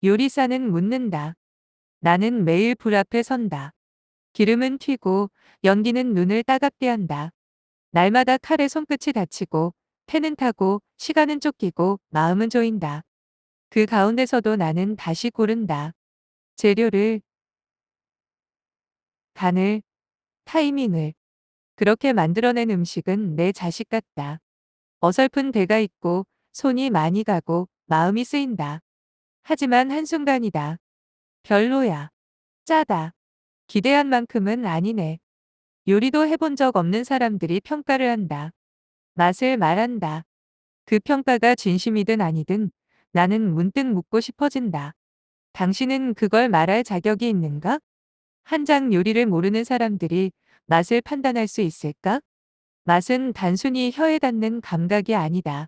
요리사는 묻는다. 나는 매일 불 앞에 선다. 기름은 튀고 연기는 눈을 따갑게 한다. 날마다 칼에 손끝이 다치고 패는 타고 시간은 쫓기고 마음은 조인다. 그 가운데서도 나는 다시 고른다. 재료를, 간을, 타이밍을. 그렇게 만들어낸 음식은 내 자식 같다. 어설픈 대가 있고 손이 많이 가고 마음이 쓰인다. 하지만 한순간이다. 별로야. 짜다. 기대한 만큼은 아니네. 요리도 해본 적 없는 사람들이 평가를 한다. 맛을 말한다. 그 평가가 진심이든 아니든 나는 문득 묻고 싶어진다. 당신은 그걸 말할 자격이 있는가? 한 장 요리를 모르는 사람들이 맛을 판단할 수 있을까? 맛은 단순히 혀에 닿는 감각이 아니다.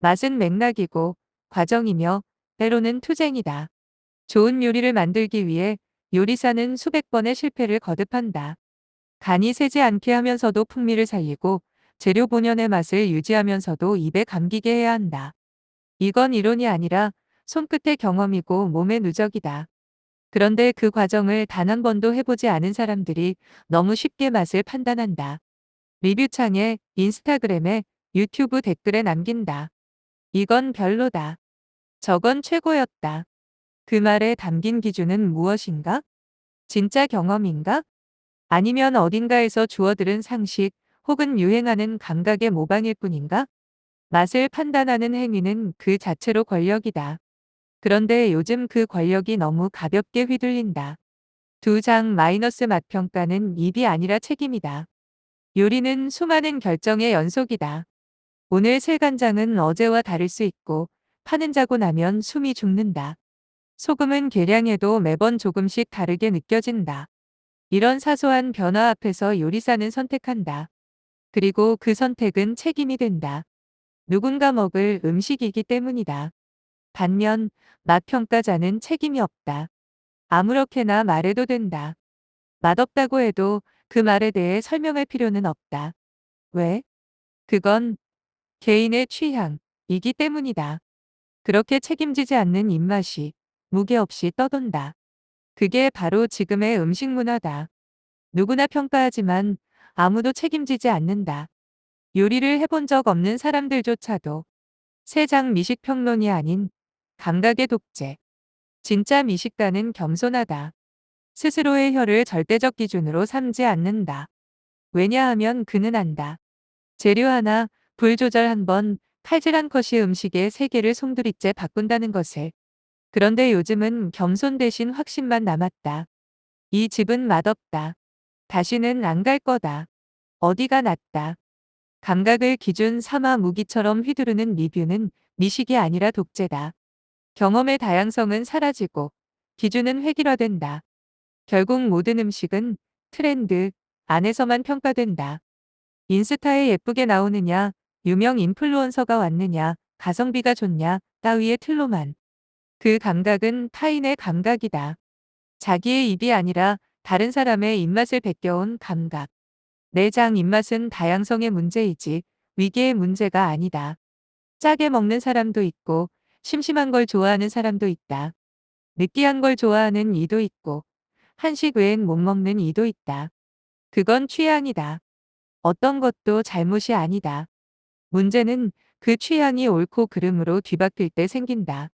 맛은 맥락이고 과정이며 때로는 투쟁이다. 좋은 요리를 만들기 위해 요리사는 수백 번의 실패를 거듭한다. 간이 새지 않게 하면서도 풍미를 살리고 재료 본연의 맛을 유지하면서도 입에 감기게 해야 한다. 이건 이론이 아니라 손끝의 경험이고 몸의 누적이다. 그런데 그 과정을 단 한 번도 해보지 않은 사람들이 너무 쉽게 맛을 판단한다. 리뷰창에, 인스타그램에, 유튜브 댓글에 남긴다. 이건 별로다. 저건 최고였다. 그 말에 담긴 기준은 무엇인가? 진짜 경험인가? 아니면 어딘가에서 주워들은 상식 혹은 유행하는 감각의 모방일 뿐인가? 맛을 판단하는 행위는 그 자체로 권력이다. 그런데 요즘 그 권력이 너무 가볍게 휘둘린다. 두 장 마이너스 맛평가는 입이 아니라 책임이다. 요리는 수많은 결정의 연속이다. 오늘 쓸 간장은 어제와 다를 수 있고 파는 자고 나면 숨이 죽는다. 소금은 계량해도 매번 조금씩 다르게 느껴진다. 이런 사소한 변화 앞에서 요리사는 선택한다. 그리고 그 선택은 책임이 된다. 누군가 먹을 음식이기 때문이다. 반면 맛평가자는 책임이 없다. 아무렇게나 말해도 된다. 맛없다고 해도 그 말에 대해 설명할 필요는 없다. 왜? 그건 개인의 취향이기 때문이다. 그렇게 책임지지 않는 입맛이 무게 없이 떠돈다. 그게 바로 지금의 음식 문화다. 누구나 평가하지만 아무도 책임지지 않는다. 요리를 해본 적 없는 사람들조차도 세장 미식평론이 아닌 감각의 독재. 진짜 미식가는 겸손하다. 스스로의 혀를 절대적 기준으로 삼지 않는다. 왜냐하면 그는 안다. 재료 하나, 불 조절 한 번, 칼질 한 컷이 음식의 세계를 송두리째 바꾼다는 것을. 그런데 요즘은 겸손 대신 확신만 남았다. 이 집은 맛없다. 다시는 안 갈 거다. 어디가 낫다. 감각을 기준 삼아 무기처럼 휘두르는 리뷰는 미식이 아니라 독재다. 경험의 다양성은 사라지고 기준은 획일화된다. 결국 모든 음식은 트렌드 안에서만 평가된다. 인스타에 예쁘게 나오느냐, 유명 인플루언서가 왔느냐, 가성비가 좋냐 따위의 틀로만. 그 감각은 타인의 감각이다. 자기의 입이 아니라 다른 사람의 입맛을 베껴온 감각. 내장 입맛은 다양성의 문제이지 위계의 문제가 아니다. 짜게 먹는 사람도 있고 심심한 걸 좋아하는 사람도 있다. 느끼한 걸 좋아하는 이도 있고 한식 외엔 못 먹는 이도 있다. 그건 취향이다. 어떤 것도 잘못이 아니다. 문제는 그 취향이 옳고 그름으로 뒤바뀔 때 생긴다.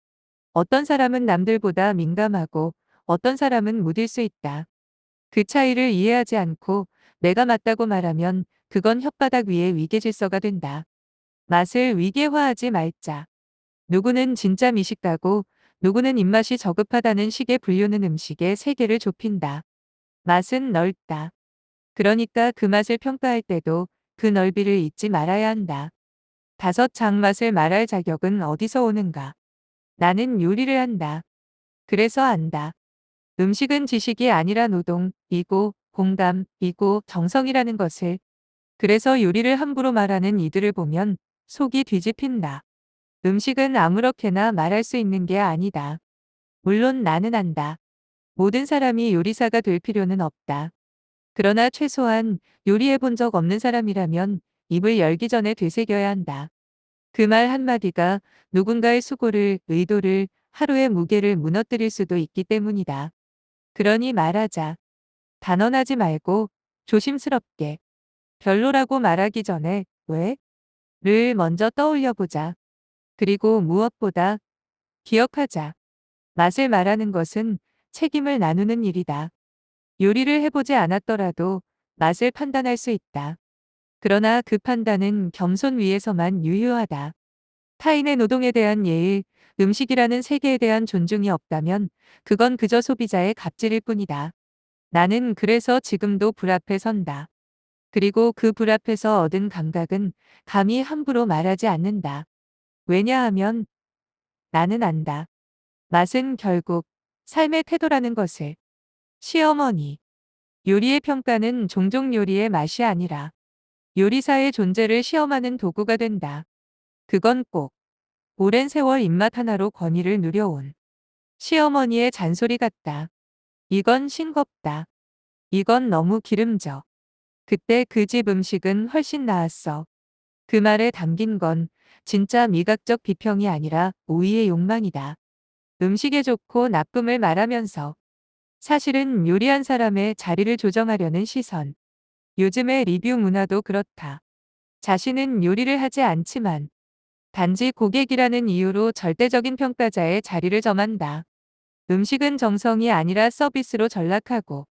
어떤 사람은 남들보다 민감하고 어떤 사람은 무딜 수 있다. 그 차이를 이해하지 않고 내가 맞다고 말하면 그건 혓바닥 위에 위계질서가 된다. 맛을 위계화하지 말자. 누구는 진짜 미식가고 누구는 입맛이 저급하다는 식의 분류는 음식의 세계를 좁힌다. 맛은 넓다. 그러니까 그 맛을 평가할 때도 그 넓이를 잊지 말아야 한다. 다섯 장 맛을 말할 자격은 어디서 오는가? 나는 요리를 한다. 그래서 안다. 음식은 지식이 아니라 노동이고 공감이고 정성이라는 것을. 그래서 요리를 함부로 말하는 이들을 보면 속이 뒤집힌다. 음식은 아무렇게나 말할 수 있는 게 아니다. 물론 나는 안다. 모든 사람이 요리사가 될 필요는 없다. 그러나 최소한 요리해 본 적 없는 사람이라면 입을 열기 전에 되새겨야 한다. 그 말 한마디가 누군가의 수고를, 의도를, 하루의 무게를 무너뜨릴 수도 있기 때문이다. 그러니 말하자. 단언하지 말고 조심스럽게 별로라고 말하기 전에 왜? 를 먼저 떠올려 보자. 그리고 무엇보다 기억하자. 맛을 말하는 것은 책임을 나누는 일이다. 요리를 해보지 않았더라도 맛을 판단할 수 있다. 그러나 그 판단은 겸손 위에서만 유효하다. 타인의 노동에 대한 예의, 음식이라는 세계에 대한 존중이 없다면 그건 그저 소비자의 갑질일 뿐이다. 나는 그래서 지금도 불 앞에 선다. 그리고 그 불 앞에서 얻은 감각은 감히 함부로 말하지 않는다. 왜냐하면 나는 안다. 맛은 결국 삶의 태도라는 것을. 시어머니. 요리의 평가는 종종 요리의 맛이 아니라 요리사의 존재를 시험하는 도구가 된다. 그건 꼭 오랜 세월 입맛 하나로 권위를 누려온 시어머니의 잔소리 같다. 이건 싱겁다. 이건 너무 기름져. 그때 그 집 음식은 훨씬 나았어. 그 말에 담긴 건 진짜 미각적 비평이 아니라 오이의 욕망이다. 음식의 좋고 나쁨을 말하면서 사실은 요리한 사람의 자리를 조정하려는 시선. 요즘의 리뷰 문화도 그렇다. 자신은 요리를 하지 않지만 단지 고객이라는 이유로 절대적인 평가자의 자리를 점한다. 음식은 정성이 아니라 서비스로 전락하고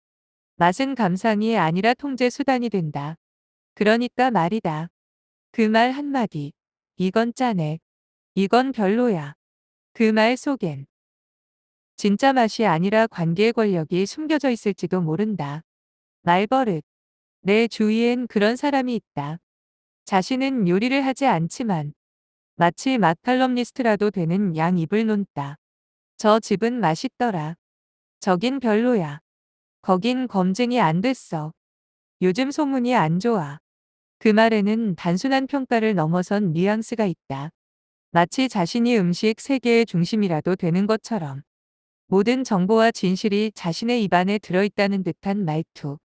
맛은 감상이 아니라 통제 수단이 된다. 그러니까 말이다. 그 말 한마디. 이건 짜네. 이건 별로야. 그 말 속엔 진짜 맛이 아니라 관계의 권력이 숨겨져 있을지도 모른다. 말버릇. 내 주위엔 그런 사람이 있다. 자신은 요리를 하지 않지만 마치 맛칼럼니스트라도 되는 양 입을 논다. 저 집은 맛있더라. 저긴 별로야. 거긴 검증이 안 됐어. 요즘 소문이 안 좋아. 그 말에는 단순한 평가를 넘어선 뉘앙스가 있다. 마치 자신이 음식 세계의 중심이라도 되는 것처럼. 모든 정보와 진실이 자신의 입안에 들어있다는 듯한 말투.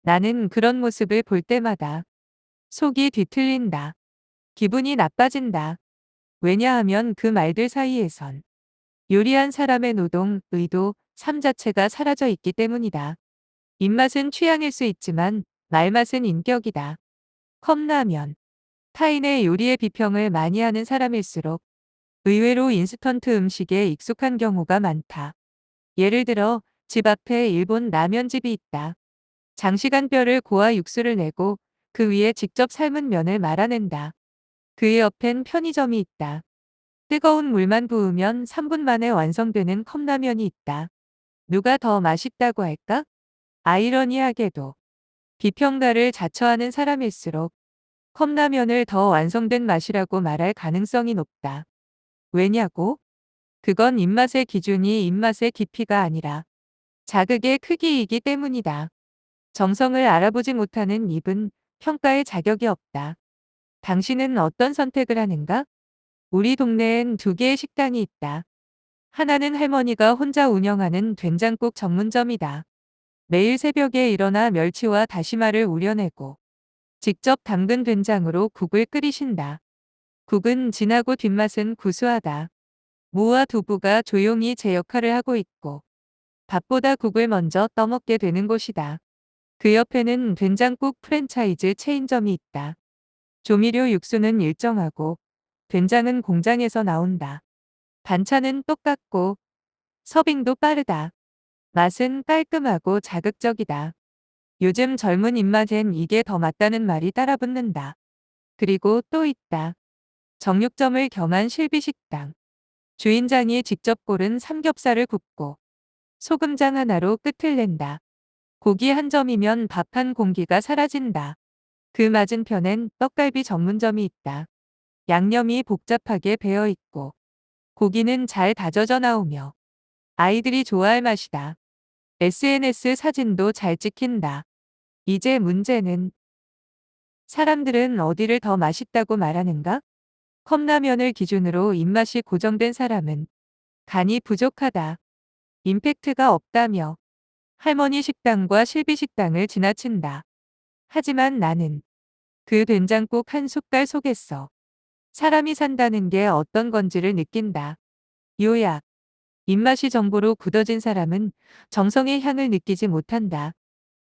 나는 그런 모습을 볼 때마다 속이 뒤틀린다. 기분이 나빠진다. 왜냐하면 그 말들 사이에선 요리한 사람의 노동, 의도, 삶 자체가 사라져 있기 때문이다. 입맛은 취향일 수 있지만 말맛은 인격이다. 컵라면. 타인의 요리의 비평을 많이 하는 사람일수록 의외로 인스턴트 음식에 익숙한 경우가 많다. 예를 들어 집 앞에 일본 라면집이 있다. 장시간 뼈를 고아 육수를 내고 그 위에 직접 삶은 면을 말아낸다. 그 옆엔 편의점이 있다. 뜨거운 물만 부으면 3분 만에 완성되는 컵라면이 있다. 누가 더 맛있다고 할까? 아이러니하게도 비평가를 자처하는 사람일수록 컵라면을 더 완성된 맛이라고 말할 가능성이 높다. 왜냐고? 그건 입맛의 기준이 입맛의 깊이가 아니라 자극의 크기이기 때문이다. 정성을 알아보지 못하는 입은 평가의 자격이 없다. 당신은 어떤 선택을 하는가? 우리 동네엔 두 개의 식당이 있다. 하나는 할머니가 혼자 운영하는 된장국 전문점이다. 매일 새벽에 일어나 멸치와 다시마를 우려내고 직접 담근 된장으로 국을 끓이신다. 국은 진하고 뒷맛은 구수하다. 무와 두부가 조용히 제 역할을 하고 있고 밥보다 국을 먼저 떠먹게 되는 곳이다. 그 옆에는 된장국 프랜차이즈 체인점이 있다. 조미료 육수는 일정하고 된장은 공장에서 나온다. 반찬은 똑같고 서빙도 빠르다. 맛은 깔끔하고 자극적이다. 요즘 젊은 입맛엔 이게 더 맞다는 말이 따라붙는다. 그리고 또 있다. 정육점을 겸한 실비식당. 주인장이 직접 고른 삼겹살을 굽고 소금장 하나로 끝을 낸다. 고기 한 점이면 밥 한 공기가 사라진다. 그 맞은편엔 떡갈비 전문점이 있다. 양념이 복잡하게 배어 있고 고기는 잘 다져져 나오며 아이들이 좋아할 맛이다. SNS 사진도 잘 찍힌다. 이제 문제는 사람들은 어디를 더 맛있다고 말하는가? 컵라면을 기준으로 입맛이 고정된 사람은 간이 부족하다. 임팩트가 없다며 할머니 식당과 실비 식당을 지나친다. 하지만 나는 그 된장국 한 숟갈 속에서 사람이 산다는 게 어떤 건지를 느낀다. 요약. 입맛이 정보로 굳어진 사람은 정성의 향을 느끼지 못한다.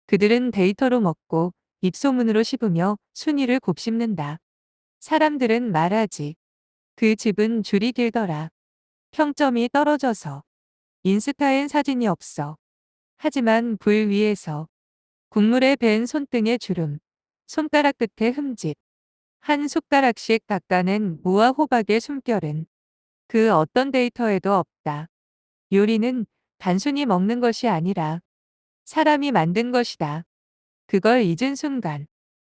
그들은 데이터로 먹고 입소문으로 씹으며 순위를 곱씹는다. 사람들은 말하지. 그 집은 줄이 길더라. 평점이 떨어져서. 인스타엔 사진이 없어. 하지만 불 위에서 국물에 밴 손등의 주름, 손가락 끝에 흠집, 한 숟가락씩 닦아낸 무와 호박의 숨결은 그 어떤 데이터에도 없다. 요리는 단순히 먹는 것이 아니라 사람이 만든 것이다. 그걸 잊은 순간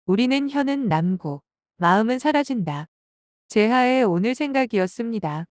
우리는 혀는 남고 마음은 사라진다. 제하의 오늘 생각이었습니다.